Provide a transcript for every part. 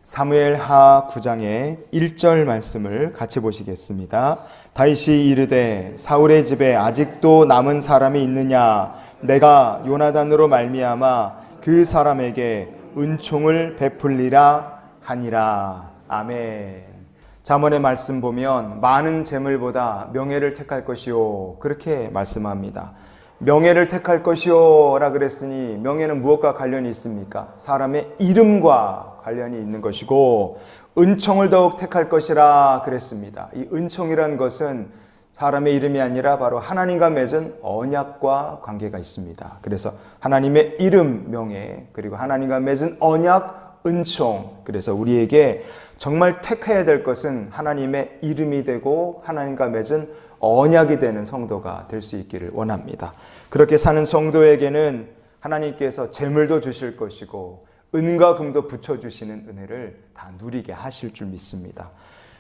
사무엘하 9장의 1절 말씀을 같이 보시겠습니다. 다윗이 이르되 사울의 집에 아직도 남은 사람이 있느냐? 내가 요나단으로 말미암아 그 사람에게 은총을 베풀리라 하니라. 아멘. 잠언의 말씀 보면 많은 재물보다 명예를 택할 것이요, 그렇게 말씀합니다. 명예를 택할 것이요 라 그랬으니 명예는 무엇과 관련이 있습니까? 사람의 이름과 관련이 있는 것이고, 은총을 더욱 택할 것이라 그랬습니다. 이 은총이란 것은 사람의 이름이 아니라 바로 하나님과 맺은 언약과 관계가 있습니다. 그래서 하나님의 이름, 명예, 그리고 하나님과 맺은 언약, 은총. 그래서 우리에게 정말 택해야 될 것은 하나님의 이름이 되고 하나님과 맺은 언약이 되는 성도가 될 수 있기를 원합니다. 그렇게 사는 성도에게는 하나님께서 재물도 주실 것이고 은과 금도 붙여주시는 은혜를 다 누리게 하실 줄 믿습니다.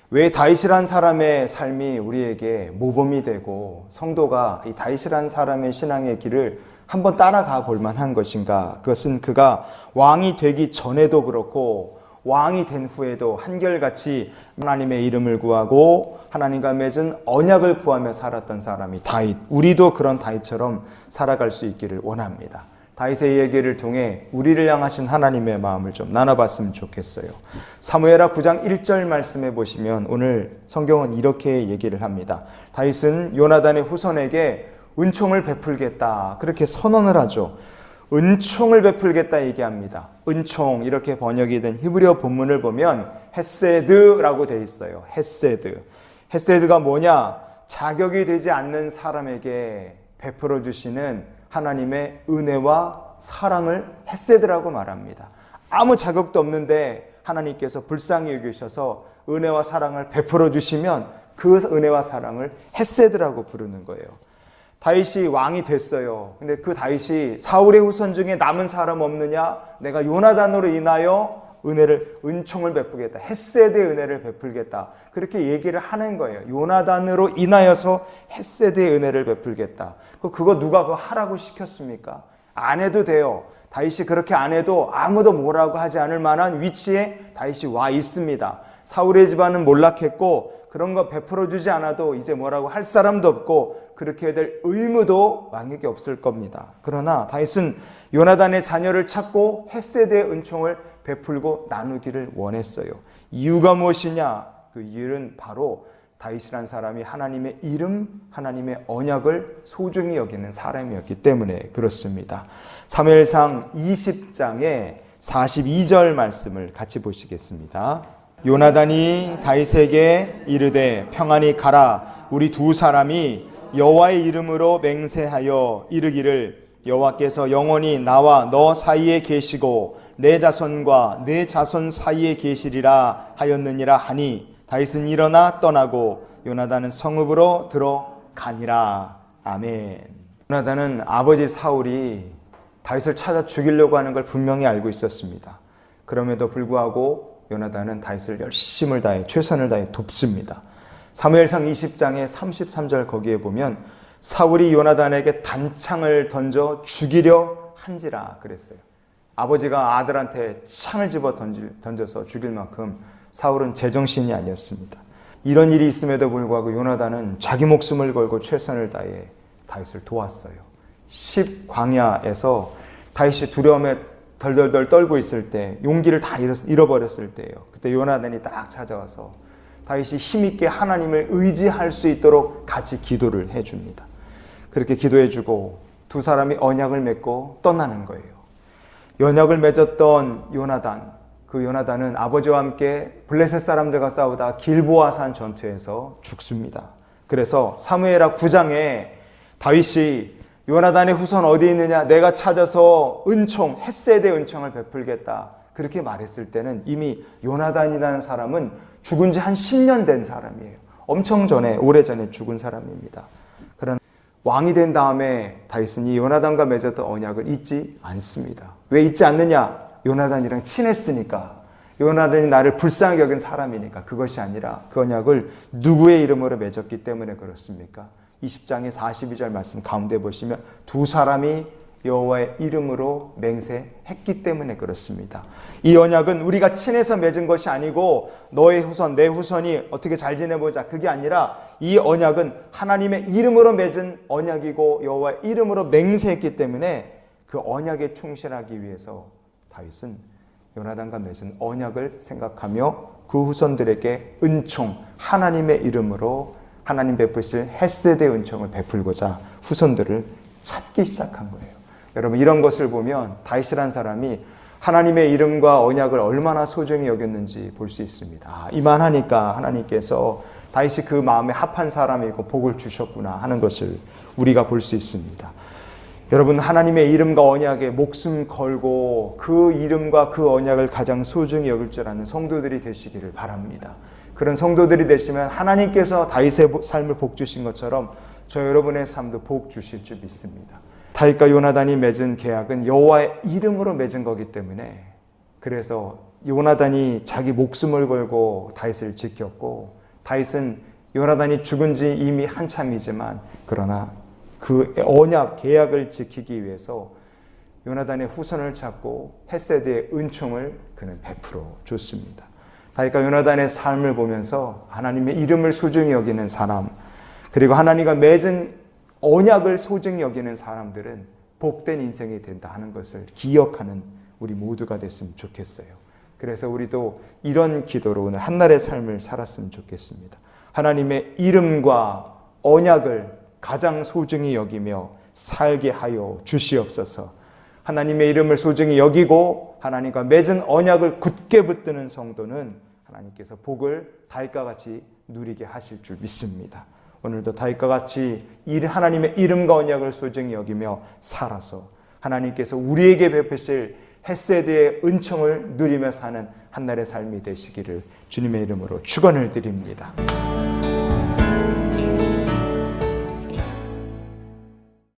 왜 다윗이란 사람의 삶이 우리에게 모범이 되고 성도가 이 다윗이란 사람의 신앙의 길을 한번 따라가 볼 만한 것인가? 그것은 그가 왕이 되기 전에도 그렇고 왕이 된 후에도 한결같이 하나님의 이름을 구하고 하나님과 맺은 언약을 구하며 살았던 사람이 다윗. 우리도 그런 다윗처럼 살아갈 수 있기를 원합니다. 다윗의 얘기를 통해 우리를 향하신 하나님의 마음을 좀 나눠봤으면 좋겠어요. 사무엘하 9장 1절 말씀해 보시면 오늘 성경은 이렇게 얘기를 합니다. 다윗은 요나단의 후손에게 은총을 베풀겠다, 그렇게 선언을 하죠. 은총을 베풀겠다 얘기합니다. 은총, 이렇게 번역이 된 히브리어 본문을 보면 헤세드라고 되어 있어요. 헤세드. 헤세드가 뭐냐? 자격이 되지 않는 사람에게 베풀어 주시는 하나님의 은혜와 사랑을 헤세드라고 말합니다. 아무 자격도 없는데 하나님께서 불쌍히 여기셔서 은혜와 사랑을 베풀어 주시면 그 은혜와 사랑을 헤세드라고 부르는 거예요. 다윗이 왕이 됐어요. 근데 그 다윗이 사울의 후손 중에 남은 사람 없느냐? 내가 요나단으로 인하여 은총을 베푸겠다. 헤세드의 은혜를 베풀겠다. 그렇게 얘기를 하는 거예요. 요나단으로 인하여서 헤세드의 은혜를 베풀겠다. 그거 누가 그거 하라고 시켰습니까? 안 해도 돼요. 다윗이 그렇게 안 해도 아무도 뭐라고 하지 않을 만한 위치에 다윗이 와 있습니다. 사울의 집안은 몰락했고 그런 거 베풀어 주지 않아도 이제 뭐라고 할 사람도 없고 그렇게 해야 될 의무도 왕에게 없을 겁니다. 그러나 다윗은 요나단의 자녀를 찾고 헤세드의 은총을 베풀고 나누기를 원했어요. 이유가 무엇이냐? 그 이유는 바로 다윗이란 사람이 하나님의 이름, 하나님의 언약을 소중히 여기는 사람이었기 때문에 그렇습니다. 사무엘상 20장의 42절 말씀을 같이 보시겠습니다. 요나단이 다윗에게 이르되 평안히 가라. 우리 두 사람이 여호와의 이름으로 맹세하여 이르기를 여호와께서 영원히 나와 너 사이에 계시고 내 자손과 내 자손 사이에 계시리라 하였느니라 하니 다윗은 일어나 떠나고 요나단은 성읍으로 들어가니라. 아멘. 요나단은 아버지 사울이 다윗을 찾아 죽이려고 하는 걸 분명히 알고 있었습니다. 그럼에도 불구하고 요나단은 다윗을 열심을 다해 최선을 다해 돕습니다. 사무엘상 20장의 33절 거기에 보면 사울이 요나단에게 단창을 던져 죽이려 한지라 그랬어요. 아버지가 아들한테 창을 집어 던져서 죽일 만큼 사울은 제정신이 아니었습니다. 이런 일이 있음에도 불구하고 요나단은 자기 목숨을 걸고 최선을 다해 다윗을 도왔어요. 10광야에서 다윗이 두려움에 덜덜덜 떨고 있을 때, 용기를 다 잃어버렸을 때예요. 그때 요나단이 딱 찾아와서 다윗이 힘있게 하나님을 의지할 수 있도록 같이 기도를 해줍니다. 그렇게 기도해주고 두 사람이 언약을 맺고 떠나는 거예요. 언약을 맺었던 요나단, 그 요나단은 아버지와 함께 블레셋 사람들과 싸우다 길보아산 전투에서 죽습니다. 그래서 사무엘하 9장에 다윗이 요나단의 후손 어디 있느냐? 내가 찾아서 은총, 헤세드의 은총을 베풀겠다. 그렇게 말했을 때는 이미 요나단이라는 사람은 죽은 지 한 10년 된 사람이에요. 엄청 전에, 오래전에 죽은 사람입니다. 그런 왕이 된 다음에 다윗은 이 요나단과 맺었던 언약을 잊지 않습니다. 왜 잊지 않느냐? 요나단이랑 친했으니까. 요나단이 나를 불쌍히 여긴 사람이니까. 그것이 아니라 그 언약을 누구의 이름으로 맺었기 때문에 그렇습니까? 20장의 42절 말씀 가운데 보시면 두 사람이 여호와의 이름으로 맹세했기 때문에 그렇습니다. 이 언약은 우리가 친해서 맺은 것이 아니고 너의 후손, 내 후손이 어떻게 잘 지내보자, 그게 아니라 이 언약은 하나님의 이름으로 맺은 언약이고 여호와의 이름으로 맹세했기 때문에 그 언약에 충실하기 위해서 다윗은 요나단과 맺은 언약을 생각하며 그 후손들에게 은총, 하나님의 이름으로 하나님 베푸실 헤세드의 은총을 베풀고자 후손들을 찾기 시작한 거예요. 여러분, 이런 것을 보면 다윗이라는 사람이 하나님의 이름과 언약을 얼마나 소중히 여겼는지 볼 수 있습니다. 이만하니까 하나님께서 다윗이 그 마음에 합한 사람이고 복을 주셨구나 하는 것을 우리가 볼 수 있습니다. 여러분, 하나님의 이름과 언약에 목숨 걸고 그 이름과 그 언약을 가장 소중히 여길 줄 아는 성도들이 되시기를 바랍니다. 그런 성도들이 되시면 하나님께서 다윗의 삶을 복 주신 것처럼 저 여러분의 삶도 복 주실 줄 믿습니다. 다윗과 요나단이 맺은 계약은 여호와의 이름으로 맺은 거기 때문에, 그래서 요나단이 자기 목숨을 걸고 다윗을 지켰고, 다윗은 요나단이 죽은 지 이미 한참이지만 그러나 그 언약 계약을 지키기 위해서 요나단의 후손을 찾고 헤세드의 은총을 그는 베풀어 줬습니다. 다윗과 요나단의 삶을 보면서 하나님의 이름을 소중히 여기는 사람, 그리고 하나님과 맺은 언약을 소중히 여기는 사람들은 복된 인생이 된다 하는 것을 기억하는 우리 모두가 됐으면 좋겠어요. 그래서 우리도 이런 기도로 오늘 한날의 삶을 살았으면 좋겠습니다. 하나님의 이름과 언약을 가장 소중히 여기며 살게 하여 주시옵소서. 하나님의 이름을 소중히 여기고 하나님과 맺은 언약을 굳게 붙드는 성도는 하나님께서 복을 다윗과 같이 누리게 하실 줄 믿습니다. 오늘도 다윗과 같이 하나님의 이름과 언약을 소중히 여기며 살아서 하나님께서 우리에게 베푸실 헤세드의 은총을 누리며 사는 한날의 삶이 되시기를 주님의 이름으로 축원을 드립니다.